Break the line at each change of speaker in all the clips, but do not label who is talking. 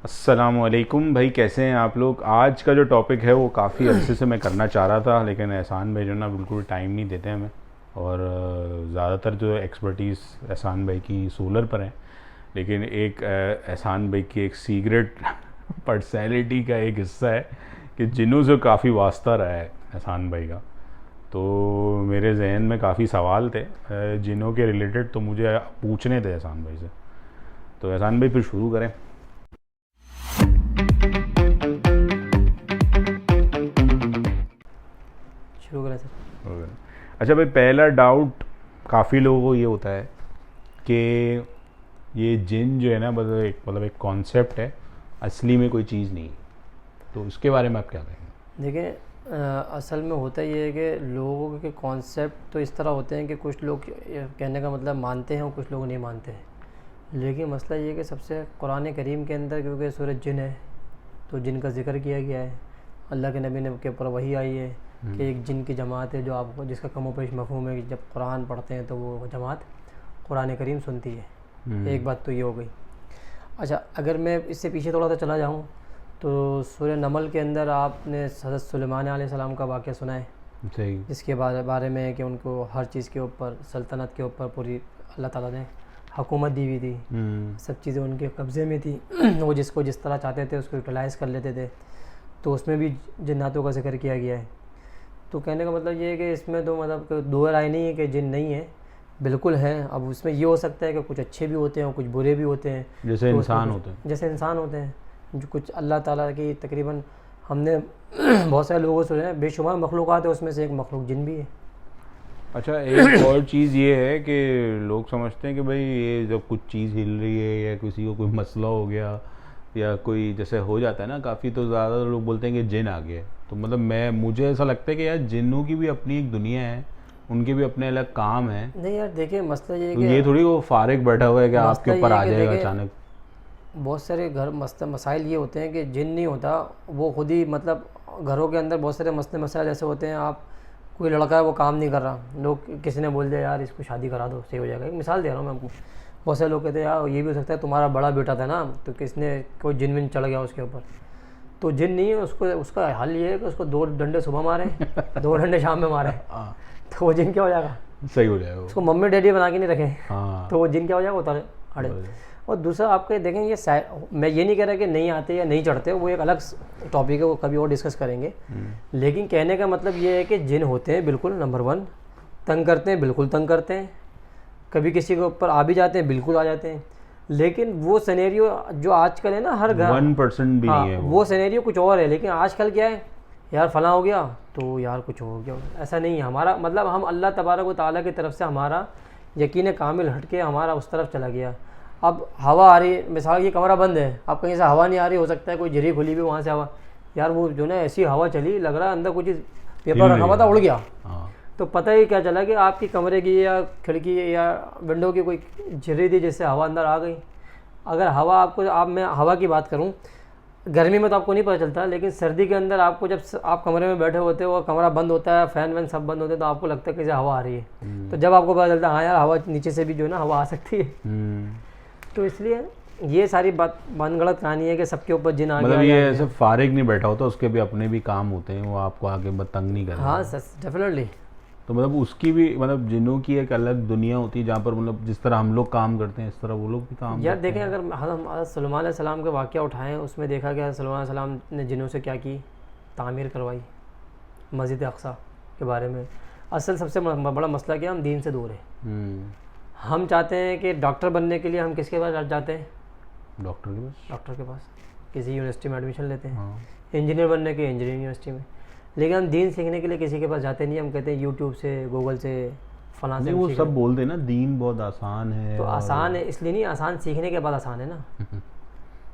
अस्सलामुअलैकुम भाई, कैसे हैं आप लोग। आज का जो टॉपिक है वो काफ़ी अरसे से मैं करना चाह रहा था, लेकिन एहसान भाई जो ना बिल्कुल टाइम नहीं देते हमें। और ज़्यादातर जो एक्सपर्टीज़ एहसान भाई की सोलर पर है, लेकिन एक एहसान भाई की एक सीक्रेट पर्सनैलिटी का एक हिस्सा है कि जिन्हों से काफ़ी वास्ता रहा है एहसान भाई का। तो मेरे जहन में काफ़ी सवाल थे जिन्हों के रिलेटेड, तो मुझे पूछने थे एहसान भाई से। तो एहसान भाई फिर शुरू करें।
शुरू करें सर।
ओके। अच्छा भाई, पहला डाउट काफ़ी लोगों को ये होता है कि ये जिन जो है ना, मतलब एक कॉन्सेप्ट है, असली में कोई चीज़ नहीं। तो उसके बारे में आप क्या कहेंगे।
देखिए, असल में होता ये है कि लोगों के कॉन्सेप्ट तो इस तरह होते हैं कि कुछ लोग कहने का मतलब मानते हैं और कुछ लोग नहीं मानते हैं। लेकिन मसला ये है कि सबसे कुरान करीम के अंदर, क्योंकि सूरत जिन है तो जिन का जिक्र किया गया है। अल्लाह के नबी ने के ऊपर वही आई है कि एक जिन की जमात है जो आपको, जिसका कमोपेश मफहूम है कि जब कुरान पढ़ते हैं तो वो जमात कुरान करीम सुनती है। एक बात तो ये हो गई। अच्छा, अगर मैं इससे पीछे थोड़ा सा चला जाऊँ तो सूरह नमल के अंदर आपने हज़रत सुलेमान अलैहिस्सलाम का वाक़या सुना है,
सही।
जिसके बारे में है कि उनको हर चीज़ के ऊपर, सल्तनत के ऊपर पूरी अल्लाह ताला ने हुकूमत दी हुई थी। सब चीज़ें उनके कब्ज़े में थी। वो जिसको जिस तरह चाहते थे उसको यूटिलाइज़ कर लेते थे। तो उसमें भी जन्नातों का जिक्र किया गया है। तो कहने का मतलब ये है कि इसमें तो मतलब कोई दो राय नहीं है कि जिन नहीं है, बिल्कुल हैं। अब उसमें ये हो सकता है कि कुछ अच्छे भी होते हैं और कुछ बुरे भी होते हैं।
जैसे
तो
इंसान होते हैं।
जैसे इंसान होते हैं, जो कुछ अल्लाह ताला की तकरीबन हमने बहुत सारे लोगों से सुने हैं, बेशुमार मखलूक़ात है, उसमें से एक मखलूक जिन भी है।
अच्छा, एक और चीज़ ये है कि लोग समझते हैं कि भाई ये जब कुछ चीज़ हिल रही है या किसी को कोई मसला हो गया या कोई जैसे हो जाता है ना काफ़ी, तो ज़्यादा लोग बोलते हैं कि जिन आ गया है। तो मतलब मुझे ऐसा लगता है कि यार जिन्नों की भी अपनी एक दुनिया है, उनके भी अपने अलग काम हैं।
नहीं यार, देखिए मसला ये है
तो
कि
ये थोड़ी वो फारिग बैठा हुआ है कि आपके
मसला ये
ऊपर
है
आ
कि
जाएगा
देखिए,
अचानक।
बहुत सारे घर मसाइल ये होते हैं कि जिन नहीं होता, वो खुद ही मतलब घरों के अंदर बहुत सारे मसले मसाइल ऐसे होते हैं। आप कोई लड़का है वो काम नहीं कर रहा, लोग किसी ने बोल दिया यार इसको शादी करा दो सही हो जाएगा। एक मिसाल दे रहा हूँ मैं आपको। बहुत सारे लोग कहते हैं यार ये भी हो सकता है तुम्हारा बड़ा बेटा था ना, तो किसने कोई जिन विन चढ़ गया उसके ऊपर। तो जिन नहीं है उसको, उसका हल ये है कि उसको 2 डंडे सुबह मारे 2 डंडे शाम में मारे,
हाँ,
तो वो जिन क्या हो जाएगा।
सही हो जाएगा वो।
उसको मम्मी डैडी बना के नहीं रखे,
हाँ।
तो वो जिन क्या हो जाएगा, उतारे अड़े। और दूसरा आपके देखें, ये मैं ये नहीं कह रहा कि नहीं आते या नहीं चढ़ते, वो एक अलग टॉपिक है, वो कभी और डिस्कस करेंगे। लेकिन कहने का मतलब ये है कि जिन होते हैं बिल्कुल, नंबर 1 तंग करते हैं, बिल्कुल तंग करते हैं। कभी किसी के ऊपर आ भी जाते हैं, बिल्कुल आ जाते हैं। लेकिन वो सिनेरियो जो आजकल है ना, हर घर
1% भी
हाँ,
नहीं है
वो सिनेरियो कुछ और है। लेकिन आजकल क्या है, यार फलां हो गया तो यार कुछ हो गया, ऐसा नहीं है। हमारा मतलब हम अल्लाह तबारक व तआला की तरफ से हमारा यकीन कामिल हट के हमारा उस तरफ चला गया। अब हवा आ रही है, मिसाल ये कमरा बंद है, अब कहीं से हवा नहीं आ रही, हो सकता है कोई जरी खुली भी वहाँ से हवा, यार वो जो ना ऐसी हवा चली, लग रहा है अंदर कुछ पेपर रखा हुआ था उड़ गया।
हाँ।
तो पता ही क्या चला कि आपकी कमरे की या खिड़की या विंडो की कोई झिर्री थी जिससे हवा अंदर आ गई। अगर हवा आपको, मैं हवा की बात करूं, गर्मी में तो आपको नहीं पता चलता, लेकिन सर्दी के अंदर आपको, जब आप कमरे में बैठे होते हो और कमरा बंद होता है, फैन वैन सब बंद होते हैं, तो आपको लगता है कि हवा आ रही है। तो जब आपको पता चलता है हाँ यार हवा नीचे से भी जो है ना हवा आ सकती है। तो इसलिए ये सारी बात मनगढ़ंत कहानी है कि सबके ऊपर जिन आ गया।
मतलब ये ऐसे फारिग नहीं बैठा होता, उसके भी अपने भी काम होते हैं, वो आपको आगे तंग नहीं करेगा।
हाँ डेफिनेटली।
तो मतलब उसकी भी, मतलब जिन्हों की एक अलग दुनिया होती है जहाँ पर मतलब जिस तरह हम लोग काम करते हैं इस तरह वो लोग भी काम
यार
करते
देखें,
हैं।
अगर हम सुलेमान अलैहिस्सलाम के वाक़या उठाएं, उसमें देखा गया सुलेमान अलैहिस्सलाम ने जिनों से क्या की, तामीर करवाई मस्जिद अक़सा के बारे में। असल सबसे बड़ा मसला क्या, हम दीन से दूर हैं। हम चाहते हैं कि डॉक्टर बनने के लिए हम किसके पास जाते हैं, डॉक्टर के पास, किसी यूनिवर्सिटी में एडमिशन लेते हैं।
हाँ।
इंजीनियर बनने के इंजीनियरिंग यूनिवर्सिटी में। लेकिन हम दीन सीखने के लिए किसी के पास जाते नहीं, हम कहते हैं यूट्यूब से, गूगल से, फलां से।
वो सब बोलते हैं ना दीन बहुत आसान है।
तो आसान है इसलिए नहीं, आसान सीखने के बाद आसान है ना।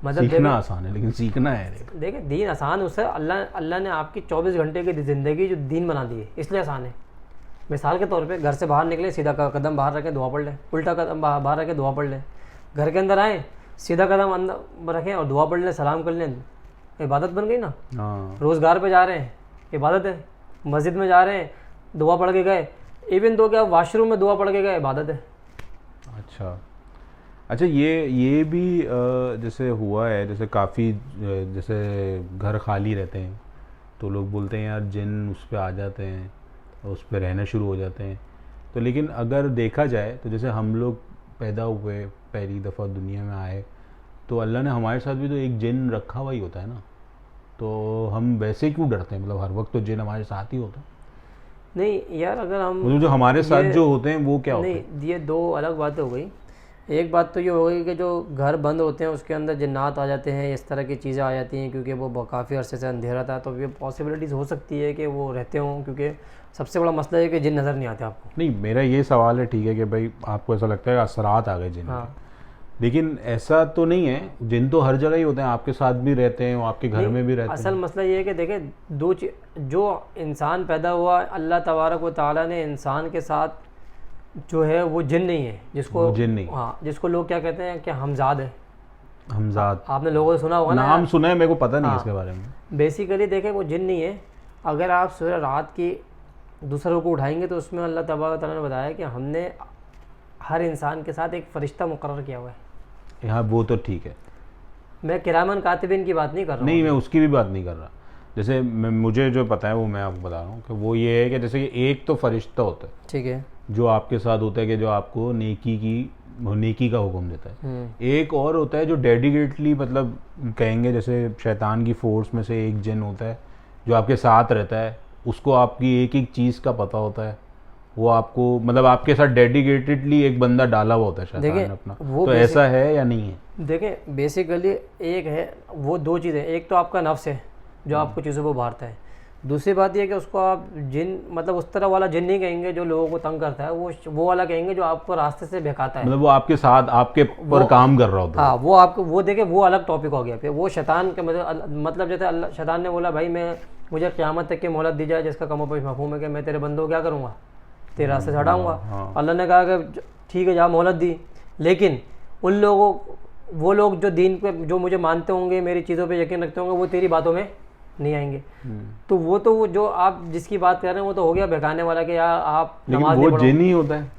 मतलब
सीखना आसान है लेकिन सीखना है।
देखिए दीन आसान उससे, अल्लाह ने आपकी 24 घंटे की ज़िंदगी जो दीन बना दी है, इसलिए आसान है। मिसाल के तौर पे घर से बाहर निकले, सीधा कदम बाहर रखें दुआ पढ़ लें, उल्टा कदम बाहर रखें दुआ पढ़ लें। घर के अंदर आए, सीधा कदम अंदर रखें और दुआ पढ़ लें, सलाम कर लें, इबादत बन गई ना। रोज़गार पे जा रहे हैं, इबादत है। मस्जिद में जा रहे हैं, दुआ पढ़ के गए, इवन तो क्या वाशरूम में दुआ पढ़ के गए, इबादत है।
अच्छा, अच्छा, ये भी जैसे हुआ है, जैसे काफ़ी जैसे घर खाली रहते हैं तो लोग बोलते हैं यार जिन उस पर आ जाते हैं और उस पर रहना शुरू हो जाते हैं। तो लेकिन अगर देखा जाए तो जैसे हम लोग पैदा हुए, पहली दफ़ा दुनिया में आए, तो अल्लाह ने हमारे साथ भी तो एक जिन रखा हुआ ही होता है ना, तो हम वैसे क्यों डरते हैं? मतलब हर वक्त तो जिन हमारे साथ ही होता है।
नहीं यार, अगर हम
मतलब जो हमारे साथ
ये
जो होते हैं वो क्या होते हैं?
नहीं, ये दो अलग बातें हो गई। एक बात तो ये हो गई कि जो घर बंद होते हैं उसके अंदर जिन्नात आ जाते हैं, इस तरह की चीज़ें आ जाती हैं, क्योंकि वो काफ़ी अरसे से अंधेरा था, तो ये पॉसिबिलिटीज़ हो सकती है कि वो रहते हों, क्योंकि सबसे बड़ा मसला है कि जिन नज़र नहीं आते आपको।
नहीं, मेरा ये सवाल है, ठीक है कि भाई आपको ऐसा लगता है कि असरात आ गए जिन के,
हाँ,
लेकिन ऐसा तो नहीं है। जिन तो हर जगह ही होते हैं, आपके साथ भी रहते हैं, वो आपके घर
नहीं,
में भी रहते
असल
हैं।
मसला ये है कि देखें, जो इंसान पैदा हुआ, अल्लाह तबारक व तआला ने इंसान के साथ जो है वो जिन नहीं है, जिसको
वो जिन नहीं,
हाँ, जिसको लोग क्या कहते हैं कि हमजाद है।
हमजाद
आपने लोगों से सुना होगा ना
नाम
यार।
सुना है, मेरे को पता नहीं
हाँ,
इसके बारे में।
बेसिकली देखें वो जिन नहीं है। अगर आप सूरह रात की दूसरा रुकू उठाएंगे तो उसमें अल्लाह तबारक तआला ने बताया कि हमने हर इंसान के साथ एक फ़रिश्ता मुकर्रर किया हुआ है।
यहाँ वो तो ठीक है,
मैं किरामन कातिबिन की बात नहीं कर रहा
नहीं
हूँ।
मैं उसकी भी बात नहीं कर रहा। जैसे मुझे जो पता है वो मैं आपको बता रहा हूँ कि वो ये है कि जैसे कि एक तो फरिश्ता होता है
ठीक है।
जो आपके साथ होता है कि जो आपको नेकी का हुक्म देता है। एक और होता है जो डेडिकेटली, मतलब कहेंगे जैसे शैतान की फोर्स में से एक जिन होता है जो आपके साथ रहता है, उसको आपकी एक एक चीज़ का पता होता है, वो आपको मतलब आपके साथ डेडिकेटेडली एक बंदा डाला हुआ होता है शैतान
देखिए
ने अपना।
वो
तो ऐसा है या नहीं है?
देखें बेसिकली एक है, वो दो चीज़ें, एक तो आपका नफ्स है जो आपको चीज़ों को उभारता है। दूसरी बात यह है कि उसको आप जिन मतलब उस तरह वाला जिन नहीं कहेंगे जो लोगों को तंग करता है, वो वाला कहेंगे जो आपको रास्ते से बहकाता है।
मतलब वो आपके साथ आपके पर काम कर रहा होता है।
हाँ, वो आपको वो देखे, वो अलग टॉपिक हो गया। फिर वो शैतान के मतलब जैसे अल्लाह शैतान ने बोला भाई मुझे क़यामत तक की मोहलत दी जाए, जिसका कमोबेश मफ़हूम है कि मैं तेरे बंदों को क्या करूँगा, तेरे रास्ते से हटाऊँगा। अल्लाह ने कहा कि ठीक है, जहाँ मोहलत दी, लेकिन उन लोगों वो लोग जो दीन पे जो मुझे मानते होंगे, मेरी चीज़ों पे यकीन रखते होंगे, वो तेरी बातों में नहीं आएंगे। तो वो जो आप जिसकी बात कर रहे हैं वो तो हो गया बहकाने वाला कि यार आप नमाज नहीं
लेकिन वो
पढ़ो।
जिन ही होता है।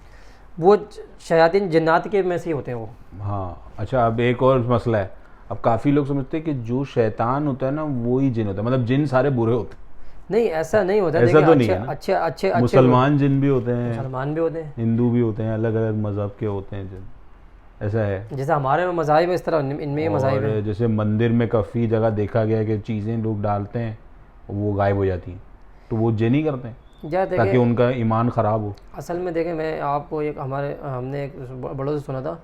वो शयातीन जिन्नात के में से ही होते हैं वो।
हाँ, अच्छा, अब एक और मसला है। अब काफ़ी लोग समझते हैं कि जो शैतान होता है ना वो ही जिन होता है, मतलब जिन सारे बुरे होते हैं।
नहीं, ऐसा नहीं होता।
ऐसा तो नहीं है ना?
अच्छे
मुसलमान जिन भी होते हैं,
मुसलमान भी होते हैं,
हिंदू भी होते हैं, अलग अलग मज़हब के होते हैं जिन। ऐसा है।
जैसे हमारे में मज़ाहिब है इस तरह, इनमें ये मज़ाहिब है।
और जैसे मंदिर में काफ़ी जगह देखा गया है कि चीज़ें लोग डालते हैं वो गायब हो जाती हैं, तो वो जिन ही करते हैं
या
ताकि
देखें,
उनका ईमान ख़राब हो।
असल में देखें, मैं आपको एक हमने एक बड़ों से सुना था,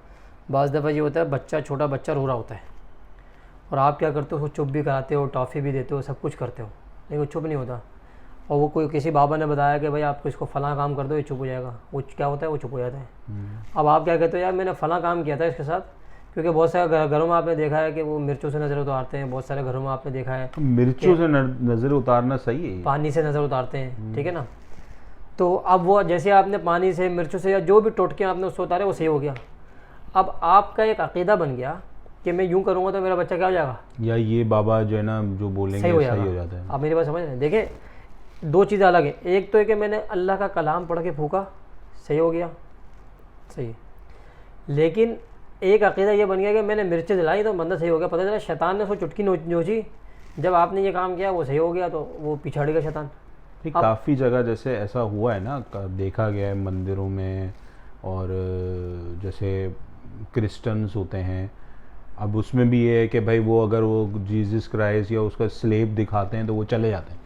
बाज़ दफ़ा ये होता है छोटा बच्चा रो रहा होता है और आप क्या करते हो, उसको चुप भी कराते हो, टॉफ़ी भी देते हो, सब कुछ करते हो, लेकिन वो चुप नहीं होता। और वो कोई किसी बाबा ने बताया कि भाई आपको इसको फ़लाँ काम कर दो, ये चुप हो जाएगा। वो क्या होता है, वो चुप हो जाता है। अब आप क्या कहते हो, यार मैंने फ़लाँ काम किया था इसके साथ, क्योंकि बहुत सारे घरों में आपने देखा है कि वो मिर्चों से नज़र उतारते हैं, बहुत सारे घरों में आपने देखा है
मिर्चों से नज़र उतारना सही है?
पानी से नज़र उतारते हैं, ठीक है ना। तो अब वो जैसे आपने पानी से, मिर्चों से, या जो भी टोटके आपने उससे उतारे, वो सही हो गया। अब आपका एक अकीदा बन गया कि मैं यूँ करूँगा तो मेरा बच्चा क्या हो जाएगा,
या ये बाबा जो है ना जो बोलेंगे
सही हो
जाता है।
अब मेरी बात समझ रहे हैं? देखिए दो चीज़ें अलग हैं। एक तो है कि मैंने अल्लाह का कलाम पढ़ के फूका, सही हो गया, सही है। लेकिन एक अकीदा ये बन गया कि मैंने मिर्चें जलाई तो बंदा सही हो गया। पता चला शैतान ने उसको चुटकी नोची, जब आपने ये काम किया वो सही हो गया, तो वो पिछाड़ गया शैतान।
काफ़ी जगह जैसे ऐसा हुआ है ना, देखा गया है मंदिरों में, और जैसे क्रिश्चियंस होते हैं, अब उसमें भी ये है कि भाई वो अगर वो जीसस क्राइस्ट या उसका स्लेब दिखाते हैं तो वो चले जाते हैं।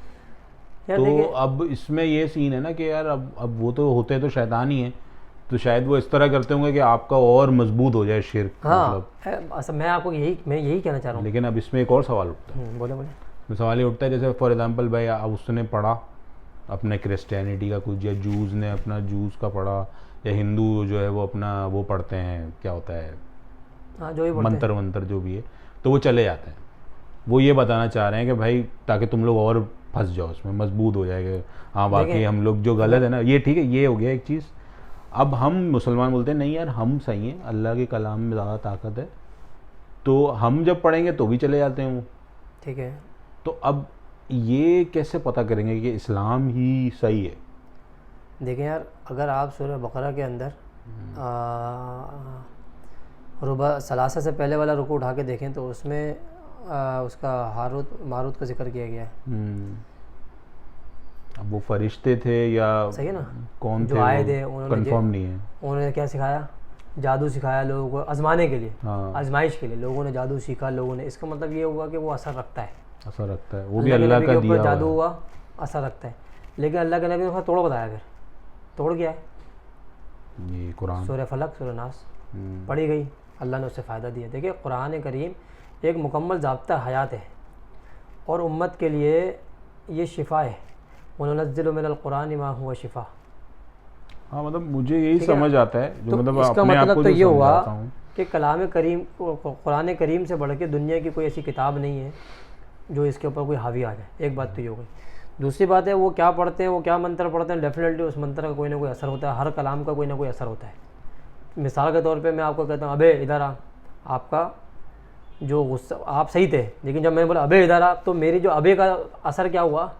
तो अब इसमें ये सीन है ना कि यार अब वो तो होते हैं तो शैतान ही है, तो शायद वो इस तरह करते होंगे कि आपका और मजबूत हो जाए शिर्क।
हाँ,
मतलब
अच्छा, मैं यही कहना चाह रहा हूँ।
लेकिन अब इसमें एक और सवाल उठता है।
बोले
सवाल ये उठता है, जैसे फॉर एग्जांपल भाई अब उसने पढ़ा अपने क्रिश्चियनिटी का कुछ, या जूस ने अपना जूस का पढ़ा, या हिंदू जो है वो अपना वो पढ़ते हैं, क्या होता है,
हाँ, जो भी
मंत्र जो भी है, तो वो चले जाते हैं। वो ये बताना चाह रहे हैं कि भाई ताकि तुम लोग और फंस जाओ उसमें, मजबूत हो जाएगा। हाँ, बाकी हम लोग जो गलत है ना, ये ठीक है, ये हो गया एक चीज़। अब हम मुसलमान बोलते हैं नहीं यार हम सही हैं, अल्लाह के कलाम में ज़्यादा ताकत है, तो हम जब पढ़ेंगे तो भी चले जाते हैं वो,
ठीक है।
तो अब ये कैसे पता करेंगे कि इस्लाम ही सही है?
देखें यार, अगर आप सूरह बकरा के अंदर रुबा सलासा से पहले वाला रुकू उठा के देखें तो उसमें उसका हारूत मारूत का जिक्र किया गया है।
अब वो फरिश्ते थे या
सही है ना,
कौन
जो
थे
आए
वो
थे उन्होंने
कंफर्म नहीं है।
उन्होंने क्या सिखाया, जादू सिखाया लोगों को आजमाने के लिए,
हाँ,
आजमाइश के लिए लोगों ने जादू सीखा लोगों ने। इसका मतलब ये हुआ कि वो असर रखता है,
असर रखता है, वो भी
अल्लाह के
अल्लाह
नबी
का
के ऊपर
दिया
जादू
हुआ
हुआ, असर रखता है। लेकिन अल्लाह के नबी ने उसका तोड़ बताया, फिर तोड़ क्या है,
है ये कुरान।
सूरह फलक सूरह नास
हम्म,
पढ़ी गई, अल्लाह ने उससे फ़ायदा दिया। देखिए कुरान करीम एक मुकम्मल ज़ाब्ता हयात है और उम्मत के लिए ये शिफा है। वनुनज़्ज़िलु मिनल कुरानि मा हुवा शिफा।
हाँ मतलब मुझे यही
ठीक है।
समझ आता है जो
तो
मतलब
इसका
अपने आप
मतलब
को
तो
जो
ये हुआ
समझाता हूँ।
कि कलाम करीम, कुरान करीम से बढ़ के दुनिया की कोई ऐसी किताब नहीं है जो इसके ऊपर कोई हावी आ जाए। एक बात तो ये हो गई। दूसरी बात है वो क्या पढ़ते हैं, वो क्या मंत्र पढ़ते हैं, डेफिनेटली उस मंत्र का कोई ना कोई असर होता है, हर कलाम का कोई ना कोई असर होता है। मिसाल के तौर पे मैं आपको कहता हूँ अबे इधर आ, आपका जो गुस्सा, आप सही थे लेकिन जब मैंने बोला अबे इधर आ तो मेरी जो अबे का असर क्या हुआ,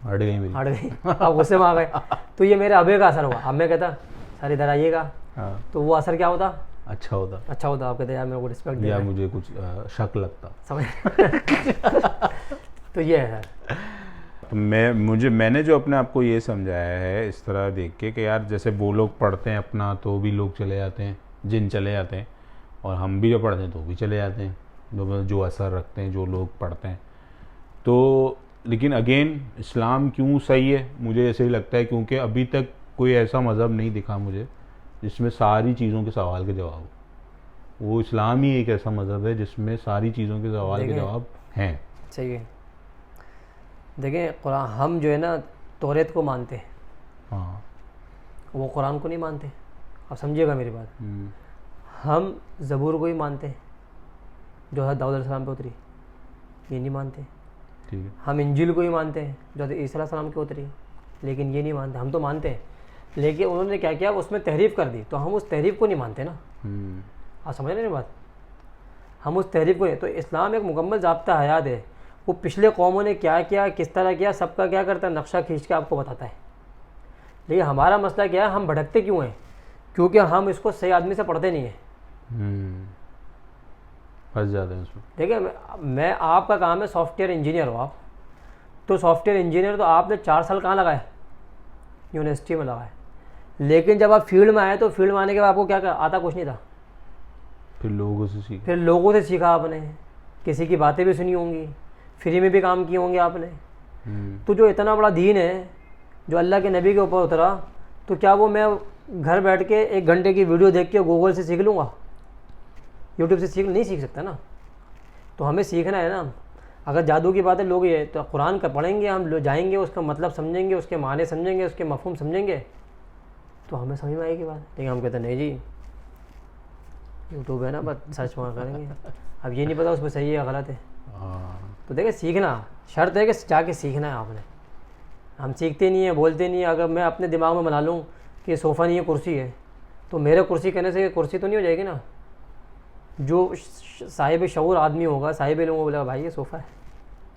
हट गई मेरी।
हट गई, आप गुस्से में आ गए। तो ये मेरे अबे का असर हुआ। अब मैं कहता सर इधर आइएगा,
हाँ,
तो वो असर क्या होता,
अच्छा होता
अच्छा होता। आप कहते यार मेरे को रिस्पेक्ट
या
दिया,
मुझे कुछ शक लगता।
समझ। तो ये है सर।
तो मैंने जो अपने आप को ये समझाया है इस तरह देख के कि यार जैसे वो लोग पढ़ते हैं अपना तो भी लोग चले जाते हैं, जिन चले जाते हैं, और हम भी जो पढ़ते हैं तो भी चले जाते हैं, जो असर रखते हैं जो लोग पढ़ते हैं। तो लेकिन अगेन इस्लाम क्यों सही है, मुझे ऐसे ही लगता है क्योंकि अभी तक कोई ऐसा मज़हब नहीं दिखा मुझे जिसमें सारी चीज़ों के सवाल के जवाब हो। वो इस्लाम ही एक ऐसा मज़हब है जिसमें सारी चीज़ों के सवाल के
देखें,
जवाब हैं।
सही है। देखें कुरान, हम जो है ना तौरेत को मानते हैं,
हाँ,
वो कुरान को नहीं मानते। अब समझिएगा मेरी बात। हम ज़बूर को ही मानते हैं जो है दाऊद अलैहिस्सलाम पे उतरी, ये नहीं मानते।
ठीक है।
हम इंजील को ही मानते हैं जो हज़रत ईसा अलैहिस्सलाम की उतरी, लेकिन ये नहीं मानते। हम तो मानते हैं लेकिन उन्होंने क्या किया, उसमें तहरीफ कर दी, तो हम उस तहरीफ को नहीं मानते ना। आप समझ रहे हैं बात, हम उस तहरीफ को नहीं। तो इस्लाम एक मुकम्मल ज़ाब्ता हयात है। वो पिछले कौमों ने क्या किया, किस तरह किया, सबका क्या करता है, नक्शा खींच के आपको बताता है। लेकिन हमारा मसला क्या है, हम भटकते क्यों हैं, क्योंकि हम इसको सही आदमी से पढ़ते नहीं हैं,
फंस जाते हैं उसमें।
देखिए मैं आपका काम है सॉफ्टवेयर इंजीनियर हो आप, तो सॉफ्टवेयर इंजीनियर तो आपने 4 साल कहाँ लगाए, यूनिवर्सिटी में लगाए। लेकिन जब आप फील्ड में आए तो फील्ड में आने के बाद आपको क्या आता, कुछ नहीं था।
फिर लोगों से सीख,
फिर लोगों से सीखा आपने, किसी की बातें भी सुनी होंगी, फ्री में भी काम किए होंगे आपने। तो जो इतना बड़ा दीन है जो अल्लाह के नबी के ऊपर उतरा, तो क्या वो मैं घर बैठ के 1 घंटे की वीडियो देख के गूगल से सीख लूँगा, यूट्यूब से नहीं सीख सकता ना। तो हमें सीखना है ना। अगर जादू की बात है, लोग ये तो कुरान का पढ़ेंगे, हम जाएंगे, उसका मतलब समझेंगे, उसके माने समझेंगे, उसके मफहूम समझेंगे, तो हमें समझ में आएगी बात। लेकिन हम कहते हैं नहीं जी यूट्यूब है ना, बस सर्च वहाँ करेंगे, अब ये नहीं पता उसमें सही है या गलत है। तो देखिए सीखना शर्त है कि जाके सीखना है आपने। हम सीखते नहीं है, बोलते नहीं है। अगर मैं अपने दिमाग में बना लूँ कि सोफ़ा नहीं है कुर्सी है, तो मेरे कुर्सी कहने से कुर्सी तो नहीं हो जाएगी ना। जो साहिब शऊर आदमी होगा, साहिब लोगों को बोलेगा भाई ये सोफ़ा है।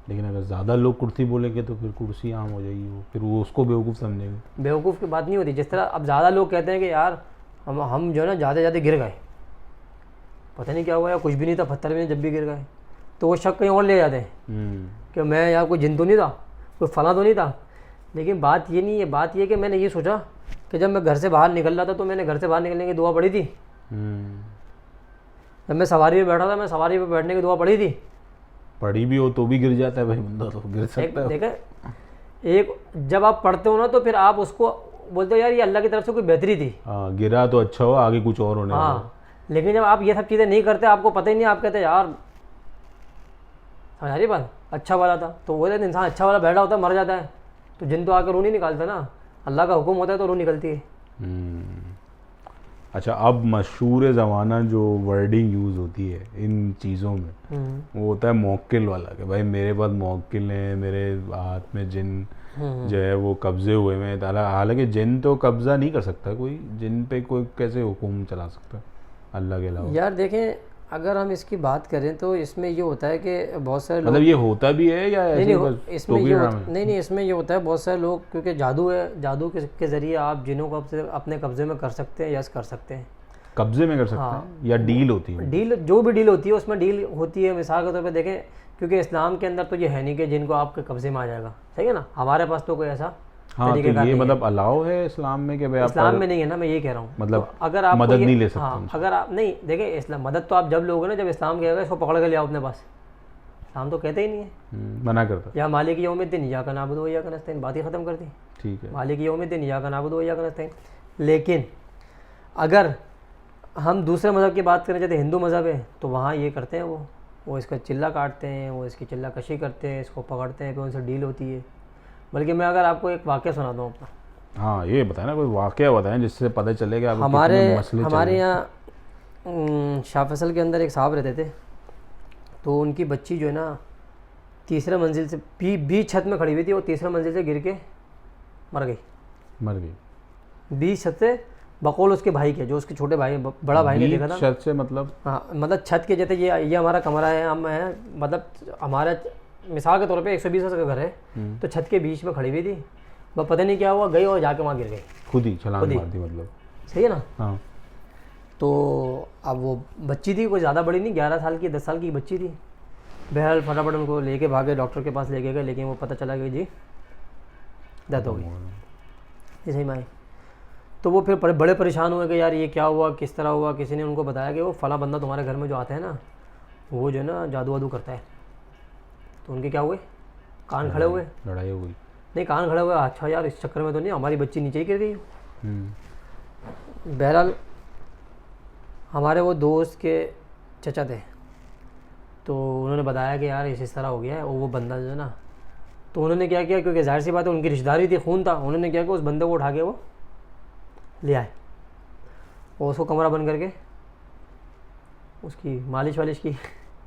लेकिन अगर ज़्यादा लोग कुर्सी बोलेंगे तो फिर कुर्सी आम हो जाएगी, वो फिर वो उसको बेवकूफ़ समझेंगे।
बेवकूफ़ की बात नहीं होती। जिस तरह अब ज़्यादा लोग कहते हैं कि यार हम जो है ना ज़्यादा गिर गए, पता नहीं क्या हुआ, या कुछ भी नहीं था, पत्थर भी नहीं, जब भी गिर गए, तो वो शक कहीं और ले जाते हैं कि मैं यार कोई जिन तो नहीं था, कोई फला तो नहीं था। लेकिन बात ये नहीं है, बात ये कि मैंने ये सोचा कि जब मैं घर से बाहर निकल रहा था तो मैंने घर से बाहर निकलने की दुआ पढ़ी थी। जब मैं सवारी में बैठा था, मैं सवारी में बैठने की दुआ पढ़ी थी।
पढ़ी भी हो तो भी गिर जाता है भाई बंदा, तो गिर सकता है।
देखा, एक जब आप पढ़ते हो ना तो फिर आप उसको बोलते हो यार ये अल्लाह की तरफ से कोई बेहतरी थी।
हाँ, गिरा तो अच्छा हो, आगे कुछ और होने वाला।
हाँ, लेकिन जब आप ये सब चीज़ें नहीं करते, आपको पता ही नहीं, आप कहते यार समझ आ रही बात, अच्छा वाला था। तो वो इंसान अच्छा वाला बैठा होता है, मर जाता है, तो जिन तो आकर रूह नहीं निकालता ना। अल्लाह का हुक्म होता है तो रूह निकलती है।
अच्छा, अब मशहूर ज़माना जो वर्डिंग यूज़ होती है इन चीज़ों में, वो होता है मौक्किल वाला, कि भाई मेरे पास मौक्किल हैं, मेरे हाथ में जिन जो है वो कब्ज़े हुए हैं। हालांकि जिन तो कब्ज़ा नहीं कर सकता कोई, जिन पे कोई कैसे हुक्म चला सकता है अल्लाह के अलावा।
यार देखें, अगर हम इसकी बात करें तो इसमें ये होता है कि बहुत सारे लोग,
मतलब ये होता भी है या ऐसे बस
इसमें
टोपी
ये
ड्रामा है?
नहीं, इसमें ये होता है बहुत सारे लोग, क्योंकि जादू है, जादू के ज़रिए आप जिनों को अपने कब्ज़े में कर सकते हैं, यस कर सकते हैं।
कब्जे में कर सकते
हाँ।
हैं या डील होती है?
डील, जो भी डील होती है उसमें डील होती है। मिसाल के तौर पे देखें, क्योंकि इस्लाम के अंदर तो ये है नहीं कि जिनको आपके कब्जे में आ जाएगा, सही है ना। हमारे पास तो कोई ऐसा
हाँ, तो
तरीक़ेकार
ये
नहीं है।
मतलब अलाउ है इस्लाम में कि भाई आप
इस्लाम में नहीं है ना, मैं ये कह रहा हूँ।
मतलब
तो अगर आप
मदद नहीं ले सकते
हाँ,
उनसे।
अगर आप नहीं देखें, इस्लाम मदद तो आप जब लोगे ना, जब इस्लाम कहेगा इसको पकड़ के ले आओ अपने पास। इस्लाम तो कहते ही नहीं है,
मना करता है।
या मालिक यौमिद्दीन इय्याका नअबुदु व इय्याका नस्तईन, बात ही ख़त्म कर दी।
ठीक है।
मालिक यौमिद्दीन इय्याका नअबुदु व इय्याका नस्तईन। लेकिन अगर हम दूसरे मज़हब की बात करें, जैसे हिंदू मज़हब है, तो वहाँ ये करते हैं, वो इसका चिल्ला काटते हैं, वो इसकी चिल्ला कशी करते हैं, इसको पकड़ते हैं, फिर उनसे डील होती है। बल्कि मैं अगर आपको एक वाक़या सुना दूँ अपना,
हाँ, ये बताएं ना, कोई वाक़या बताएं जिससे पता चलेगा आप
हमारे यहाँ शाह फैसल के अंदर एक साहब रहते थे। तो उनकी बच्ची जो है ना, तीसरे मंजिल से बीच छत में खड़ी हुई थी, वो तीसरे मंजिल से गिर के मर गई। बीच छत से, बकौल उसके भाई के, जो उसके छोटे भाई, बड़ा भाई ने देखा था।
छत से मतलब?
हाँ, मतलब छत के, जैसे ये हमारा कमरा है, हम हैं, मतलब हमारा मिसाल के तौर पे 120 का घर है, तो छत के बीच में खड़ी हुई थी। वह पता नहीं क्या हुआ, गई और जाके वहाँ गिर गई,
खुद ही छलांग मार दी मतलब।
सही है ना।
हाँ।
तो अब वो बच्ची थी, कोई ज़्यादा बड़ी नहीं, 11 साल की 10 साल की बच्ची थी। बहरहाल फटाफट उनको लेके भागे, डॉक्टर के पास लेके गए, लेकिन वो पता चला कि जी डेथ हो गई, जी सही में। तो वो फिर बड़े परेशान हुए कि यार ये क्या हुआ, किस तरह हुआ। किसी ने उनको बताया कि वो फला बंदा तुम्हारे घर में जो आता है ना, वो जो है ना जादू वादू करता है। तो उनके क्या हुए, कान खड़े हुए,
लड़ाई हो गई।
नहीं, कान खड़े हुए, अच्छा यार इस चक्कर में तो नहीं हमारी बच्ची नीचे ही गिर गई। बहरहाल हमारे वो दोस्त के चचा थे, तो उन्होंने बताया कि यार इस तरह हो गया है। और वो बंदा जो है ना, तो उन्होंने क्या किया, क्योंकि जाहिर सी बात है उनकी रिश्तेदारी थी, खून था, उन्होंने क्या किया, उस बंदे को उठा के वो ले आए और उसको कमरा बंद करके उसकी मालिश वालिश की।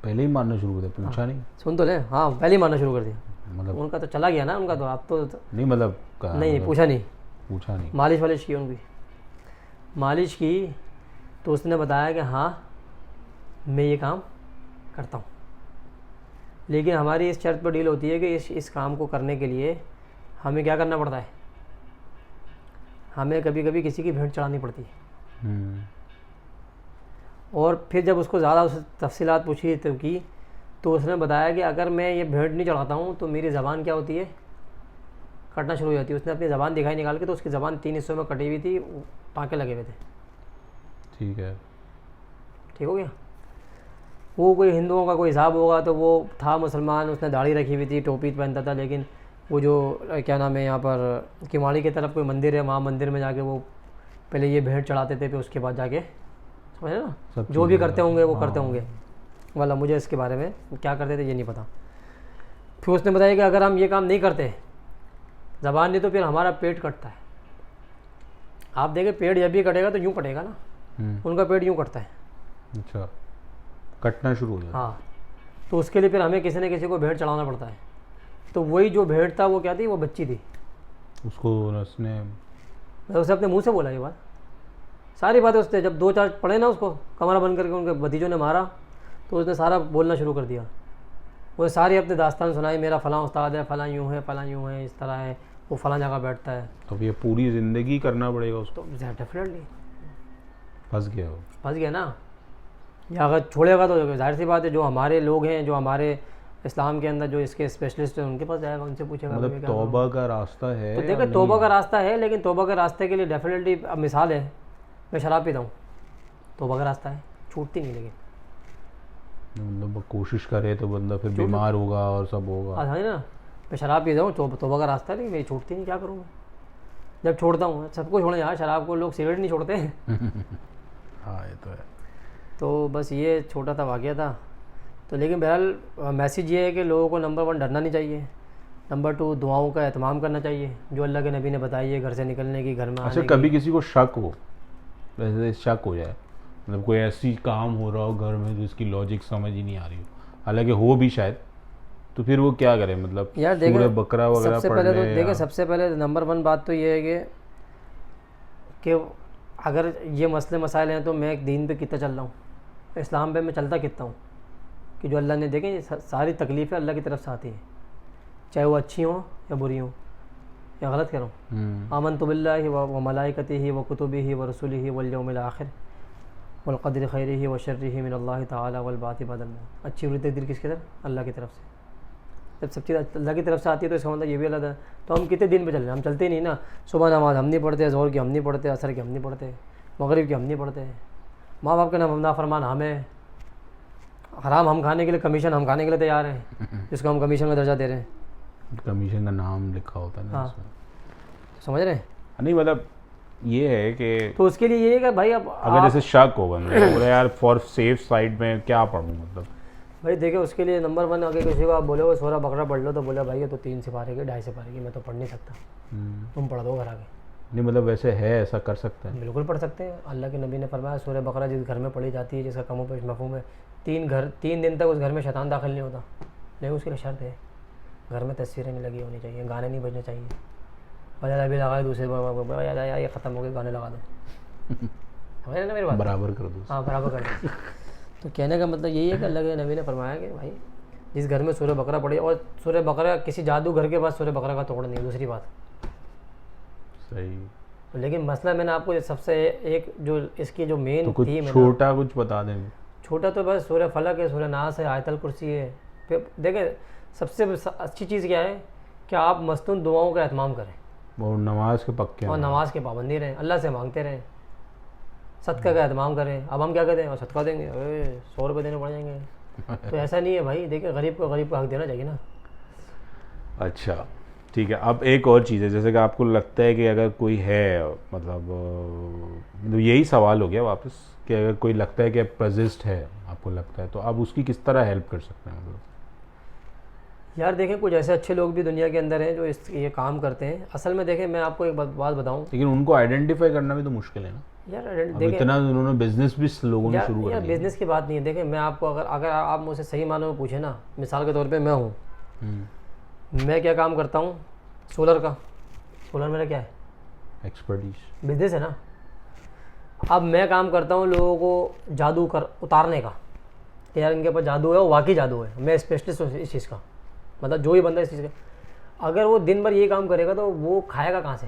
पहले ही मारना शुरू कर दिया, पूछा नहीं?
सुन तो ले, हाँ पहले ही मारना शुरू कर दिया।
मतलब
उनका तो चला गया ना, उनका तो आप तो
नहीं, मतलब
नहीं, पूछा नहीं, मालिश वालिश की उनकी, मालिश की। तो उसने बताया कि हाँ मैं ये काम करता हूँ, लेकिन हमारी इस शर्त पर डील होती है कि इस काम को करने के लिए हमें क्या करना पड़ता है, हमें कभी कभी किसी की भेंट चढ़ानी पड़ती है। और फिर जब उसको ज़्यादा उस तफसीलात पूछी तो उसने बताया कि अगर मैं ये भेंट नहीं चढ़ाता हूँ तो मेरी ज़बान क्या होती है, कटना शुरू हो जाती है। उसने अपनी ज़बान दिखाई निकाल के, तो उसकी ज़बान 3 हिस्सों में कटी हुई थी, टाँके लगे हुए थे।
ठीक है,
ठीक हो गया। वो कोई हिंदुओं का कोई हिसाब होगा, तो वो था मुसलमान, उसने दाढ़ी रखी हुई थी, टोपी पहनता था, लेकिन वो जो क्या नाम है, यहाँ पर किमाड़ी की तरफ कोई मंदिर है, वहाँ मंदिर में जाके वो पहले ये भेंट चढ़ाते थे, फिर उसके बाद जाके, समझे ना, जो भी करते होंगे वो करते होंगे, वाला मुझे इसके बारे में क्या करते थे ये नहीं पता। फिर उसने बताया कि अगर हम ये काम नहीं करते, ज़बान नहीं, तो फिर हमारा पेट कटता है। आप देखें, पेट जब भी कटेगा तो यूँ कटेगा ना, उनका पेट यूँ कटता है।
अच्छा, कटना शुरू हो जाता।
हाँ, तो उसके लिए फिर हमें किसी न किसी को भेंट चढ़ाना पड़ता है। तो वही जो भेंट था वो क्या थी, वो बच्ची थी।
उसको उसने,
मैं उसे अपने मुंह से बोला ये बात, सारी बातें उसने, जब 2-4 पढ़े ना उसको, कमरा बंद करके उनके भतीजों ने मारा, तो उसने सारा बोलना शुरू कर दिया। वो सारी अपने दास्तान सुनाई, मेरा फ़लाँ उस्ताद है, फ़लाँ यूँ है, फ़लाँ यूँ है, इस तरह है, वो फ़लाँ जगह बैठता है।
तो ये पूरी ज़िंदगी करना पड़ेगा उसको?
तो डेफिनेटली
फंस गया वो,
फंस गया ना। या अगर छोड़ेगा तो जाहिर सी बात है, जो हमारे लोग हैं, जो हमारे इस्लाम के अंदर जो इसके स्पेशलिस्ट हैं, उनके पास जाएगा, उनसे पूछेगा।
मतलब तौबा का रास्ता है?
तो देखो, तौबा का रास्ता है, लेकिन तौबा के रास्ते के लिए डेफिनेटली, अब मिसाल है, मैं शराब पीता हूँ, तौबा का रास्ता है, छूटती नहीं, लेकिन
मतलब कोशिश करे तो बंदा फिर बीमार होगा और सब होगा।
है ना। मैं शराब पीता हूँ, तौबा का रास्ता है, लेकिन मेरी छूटती नहीं, क्या करूँ मैं। जब छोड़ता हूँ, सबको छोड़े यार, शराब को लोग सिगरेट नहीं छोड़ते हैं।
हाँ, ये तो है।
तो बस ये छोटा सा वाक़या था। तो लेकिन बहरहाल मैसेज ये है कि लोगों को नंबर 1 डरना नहीं चाहिए, नंबर 2 दुआओं का एहतमाम करना चाहिए, जो अल्लाह के नबी ने बताई है घर से निकलने की, घर में
अच्छा,
आने
कभी किसी को शक हो, वैसे शक हो जाए, मतलब कोई ऐसी काम हो रहा हो घर में जिसकी लॉजिक समझ ही नहीं आ रही हो, हालांकि हो भी शायद, तो फिर वो क्या करे? मतलब
यार देखे,
बकरा वगैरह
सबसे पहले तो देखे, सबसे पहले नंबर 1 बात तो ये है कि अगर ये मसले मसाइल हैं, तो मैं एक दीन पे कितना चल रहा हूँ, इस्लाम पे मैं चलता कितना हूँ, कि जो अल्लाह ने देखें सारी तकलीफ़ें अल्लाह की तरफ से आती हैं, चाहे वो अच्छी हों या बुरी हों, या गलत कह रहा हूँ। आमनतु बिल्लाहि व मलाइकतिही व कुतुबिही व रसूलिही वल यौमिल आखिर, वल क़द्रि ख़ैरिही व शर्रिही मिनल्लाहि तआला वल बाति बदल मौत। अच्छी बुरी तकदीर किसकी तरफ? अल्लाह की तरफ से। जब सब चीज़ अल्लाह की तरफ से आती है तो इसका मतलब ये भी अल्लाह है। तो हम कितने दिन पे चल रहे हैं? हम चलते ही नहीं ना। सुबह नमाज हम नहीं पढ़ते, ज़ोहर की हम नहीं पढ़ते, असर की हम नहीं पढ़ते, मगरिब की हम नहीं पढ़ते, माँ बाप के नाफरमान हमें, हराम हम खाने के लिए, कमीशन हम खाने के लिए तैयार हैं, जिसको हम कमीशन का दर्जा दे रहे हैं।
कमीशन का नाम लिखा होता है ना
हाँ,
इसमें।
समझ रहे हैं?
नहीं मतलब ये है कि
तो उसके लिए ये है कि भाई अब
अगर जैसे शक हो बंदे को, बोले यार फॉर सेफ साइड में क्या पढ़ूँ, मतलब
भाई देखिए उसके लिए नंबर 1, अगर किसी को आप बोले वो सूरह बकरा पढ़ लो तो बोले भाई ये तो 3 सिपारे की 2.5 सिपारे की, मैं तो पढ़ नहीं सकता, तुम पढ़ दो घर आके।
नहीं मतलब वैसे है, ऐसा कर सकते हैं।
बिल्कुल पढ़ सकते हैं। अल्लाह के नबी ने फरमाया सूरह बकरा जिस घर में पढ़ी जाती है, जिसका कमो पेश मफहूम है, 3 दिन तक उस घर में शैतान दाखिल नहीं होता। लेकिन उसके लिए शर्त है, घर में तस्वीरें नहीं लगी होनी चाहिए, गाने नहीं बजने चाहिए, बजा भी लगाए दूसरे याद ये ख़त्म हो गए, गाने लगा दो। समझ रहे ना मेरी बात?
बराबर कर दो।
हाँ, बराबर कर दो। तो कहने का मतलब यही है कि अल्लाह के नबी ने फरमाया कि भाई जिस घर में सूरह बकरा पढ़ी, और सूरह बकरा किसी जादूगर के पास सूरह बकरा का तोड़ नहीं है, दूसरी बात।
सही।
लेकिन मसला मैंने आपको सबसे एक जो इसकी जो मेन
तो कुछ
थीम है,
छोटा कुछ बता देंगे।
छोटा तो बस सूरह फलक है, सूरह नास है, आयतल कुर्सी है। फिर देखें सबसे अच्छी चीज़ क्या है कि आप मस्तून दुआओं का एहतमाम करें
और नमाज के पक्के
और नमाज के पाबंदी रहें, अल्लाह से मांगते रहें, सदका का एहतमाम करें। अब हम क्या कहते हैं, और सदका देंगे, 100 रुपये देने पड़ जाएंगे। तो ऐसा नहीं है भाई, देखिए गरीब को हक देना चाहिए ना।
अच्छा ठीक है। अब एक और चीज़ है, जैसे कि आपको लगता है कि अगर कोई है, मतलब यही सवाल हो गया वापस, कि अगर कोई लगता है कि पजिस्ट है, आपको लगता है, तो आप उसकी किस तरह हेल्प कर सकते हैं? मतलब
यार देखें कुछ ऐसे अच्छे लोग भी दुनिया के अंदर हैं जो ये काम करते हैं। असल में देखें मैं आपको एक बात बताऊं,
लेकिन उनको आइडेंटिफाई करना भी तो मुश्किल है ना
यार।
अब
देखें
इतना उन्होंने बिजनेस भी लोगों ने शुरू कर
यार
दिया।
बिजनेस की बात नहीं है। देखें मैं आपको अगर आप मुझसे सही मानों में पूछे ना, मिसाल के तौर पे मैं हूँ, मैं क्या काम करता हूँ, सोलर का। सोलर मेरा क्या है?
एक्सपर्टीज,
बिजनेस है ना। अब मैं काम करता हूँ लोगों को जादू कर उतारने का, कि यार इनके पास जादू है, वो वाकई जादू है, मैं स्पेशलिस्ट हूँ इस चीज़ का। मतलब जो भी बंदा इस चीज़ का, अगर वो दिन भर ये काम करेगा तो वो खाएगा कहाँ से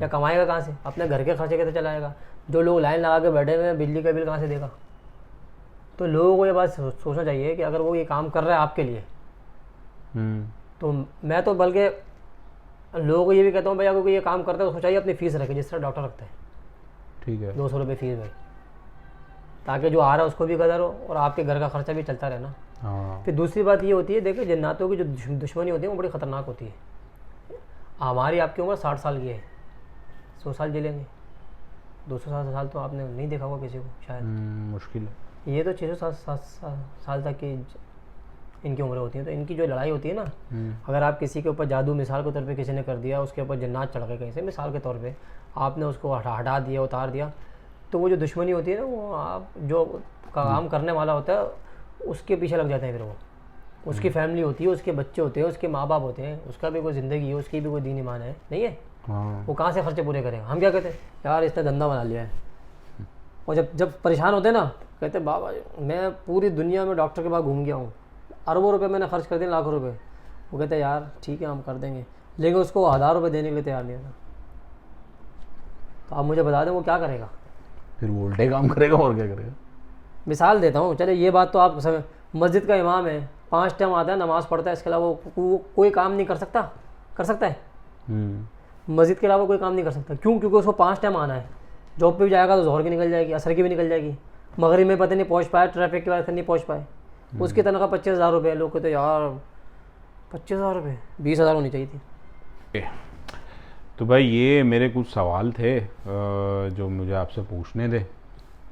या कमाएगा कहाँ से? अपने घर के खर्चे कैसे चलाएगा? जो लोग लाइन लगा के बैठे हुए हैं, बिजली का बिल कहाँ से देगा? तो लोगों को ये बात सोचना चाहिए कि अगर वो ये काम कर रहा है आपके लिए, तो मैं तो बल्कि लोगों को ये भी कहता हूँ भाई अगर कोई ये काम करता है उसको चाहिए अपनी फ़ीस रखे, जिस तरह डॉक्टर रखते हैं।
ठीक है,
200 रुपये फ़ीस भाई, ताकि जो आ रहा है उसको भी कदर हो और आपके घर का खर्चा भी चलता रहे ना।
हाँ।
फिर दूसरी बात ये होती है, देखिए जन्नातों की जो दुश्मनी होती है वो बड़ी ख़तरनाक होती है। हमारी आपकी उम्र 60 साल की है, 100 साल जिलेंगे, 200 साल तो आपने नहीं देखा होगा किसी को शायद।
मुश्किल है।
ये तो 600 साल तक की इनकी उम्र होती है। तो इनकी जो लड़ाई होती है ना, अगर आप किसी के ऊपर जादू मिसाल के तौर पे किसी ने कर दिया, उसके ऊपर जन्नात चढ़ गए कहीं से मिसाल के तौर पे, आपने उसको हटा दिया, उतार दिया, तो वो जो दुश्मनी होती है ना, वो आप जो काम करने वाला होता है उसके पीछे लग जाते हैं। फिर वो उसकी फैमिली होती है, उसके बच्चे होते हैं, उसके माँ बाप होते हैं, उसका भी कोई ज़िंदगी है, उसकी भी कोई दीन ईमान है, नहीं है?
हाँ।
वो कहाँ से खर्चे पूरे करेगा? हम क्या कहते हैं, यार इसने धंधा बना लिया है। और जब परेशान होते हैं ना, कहते बाबा मैं पूरी दुनिया में डॉक्टर के पास घूम गया हूँ, अरबों रुपए मैंने खर्च कर दिए, लाखों रुपए। वो कहते हैं यार ठीक है हम कर देंगे, लेकिन उसको 1000 रुपये देने के लिए तैयार नहीं होता। तो आप मुझे बता दें वो क्या करेगा?
फिर वो उल्टे काम करेगा और क्या करेगा?
मिसाल देता हूँ, चले ये बात तो आप समझ, मस्जिद का इमाम है, 5 टाइम आता है, नमाज़ पढ़ता है, इसके अलावा वो कोई काम नहीं कर सकता? कर सकता है? मस्जिद के अलावा कोई काम नहीं कर सकता। क्यों? क्योंकि उसको 5 टाइम आना है। जॉब पे भी जाएगा तो ज़ोहर की निकल जाएगी, असर की भी निकल जाएगी, मगरिब में पता नहीं पहुँच पाए, ट्रैफिक की वजह से नहीं पहुँच पाए। उसकी तनख्वाह 25,000 रुपये। लोग कहते यार 25,000 रुपये, 20,000 होनी चाहिए थी।
तो भाई ये मेरे कुछ सवाल थे जो मुझे आपसे पूछने थे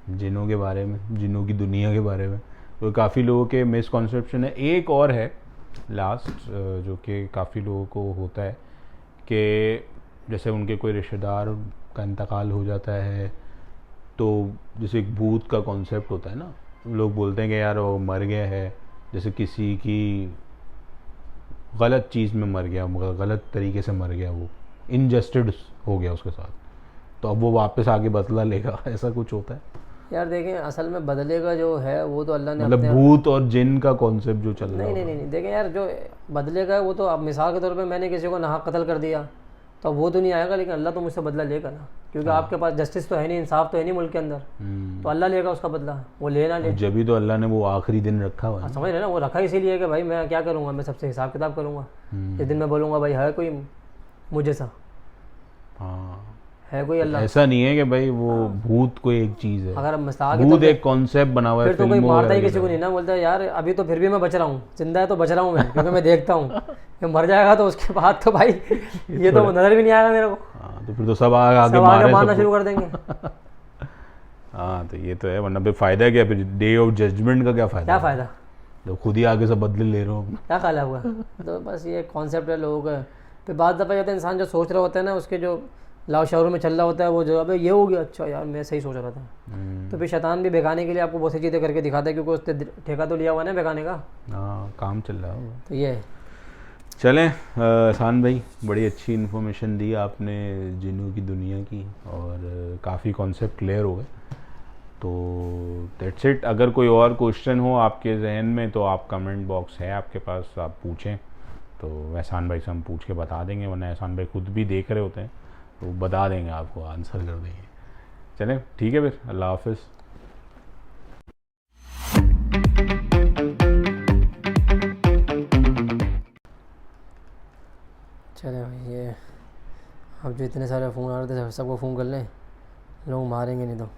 जिनों के बारे में, जिनों की दुनिया के बारे में। तो काफ़ी लोगों के मिसकॉन्सेप्शन है। एक और है लास्ट जो कि काफ़ी लोगों को होता है कि जैसे उनके कोई रिश्तेदार का इंतकाल हो जाता है, तो जैसे एक भूत का कॉन्सेप्ट होता है ना, लोग बोलते हैं कि यार वो मर गया है, जैसे किसी की गलत चीज़ में मर गया, गलत तरीके से मर गया, वो इनजस्टिस हो गया उसके साथ, तो अब वो वापस आके बदला लेगा, ऐसा कुछ होता है?
यार देखें असल में बदले का जो है वो तो अल्लाह ने
मतलब भूत और जिन का कॉन्सेप्ट जो चल रहा है।
नहीं, देखें यार जो बदले का है वो तो अब मिसाल के तौर पे मैंने किसी को नाहक कत्ल कर दिया तो वो तो नहीं आएगा, लेकिन अल्लाह तो मुझसे बदला लेगा ना, क्योंकि आपके पास जस्टिस तो है नहीं, इंसाफ तो है नहीं मुल्क के अंदर, तो अल्लाह लेगा उसका बदला, वो लेना ले।
जब भी तो अल्लाह ने वो आखिरी दिन रखा हुआ है।
समझ रहे ना, वो रखा इसीलिए कि भाई मैं क्या करूँगा, मैं सबसे हिसाब किताब करूँगा। जिस दिन मैं बोलूँगा भाई है कोई मुझे सा,
हाँ,
है कोई अल्लाह,
ऐसा नहीं है कि भाई वो भूत कोई एक चीज़ है,
अगर मस्ताक है
भूत
तो
एक कॉन्सेप्ट बना हुआ है
फिर तो कोई
फिल्मों
मारता ही
वगैरह
किसी को
की
नहीं ना, बोलता है यार अभी तो फिर भी मैं बच रहा हूँ, जिंदा है तो बच रहा हूँ मैं, क्योंकि मैं देखता हूँ कि मर जाएगा तो उसके बाद तो भाई ये तो नजर भी नहीं आएगा मेरे को,
तरह। हाँ, तो फिर तो सब आगे
सब
मारे
आगे मारना
सबको।
शुरू कर देंगे।
हाँ, तो ये तो है, वरना फिर फायदा क्या, फिर डे ऑफ जजमेंट का क्या फायदा
क्या
है?
फ़ायदा,
तो खुद ही आगे से बदले ले रहे हो।
क्या ख्याल है हुआ। तो बस ये कॉन्सेप्ट है लोगों का। फिर बाद दफ़ा जाता है इंसान जो सोच रहा होता है ना, उसके जो लाव शऊर में चल रहा होता है, वो जो अबे ये हो गया, अच्छा यार मैं सही सोच रहा था। तो फिर शैतान भी बेगाने के लिए आपको बहुत सी चीज़ें करके दिखाता है, क्योंकि उसने ठेका तो लिया हुआ है ना बेगाने का।
हाँ, काम चल रहा होगा।
तो ये है।
चलें, एहसान भाई बड़ी अच्छी इन्फॉर्मेशन दी आपने जिन्नों की दुनिया की, और काफ़ी कॉन्सेप्ट क्लियर हो गए। तो दैट्स इट। अगर कोई और क्वेश्चन हो आपके जहन में तो आप कमेंट बॉक्स है आपके पास, आप पूछें, तो एहसान भाई से हम पूछ के बता देंगे, वरना एहसान भाई खुद भी देख रहे होते हैं तो बता देंगे, आपको आंसर कर देंगे। चलें, ठीक है, फिर अल्लाह हाफिज़।
चले भाई, ये अब जो इतने सारे फ़ोन आ रहे थे सबको फ़ोन कर लें, लोग मारेंगे नहीं तो।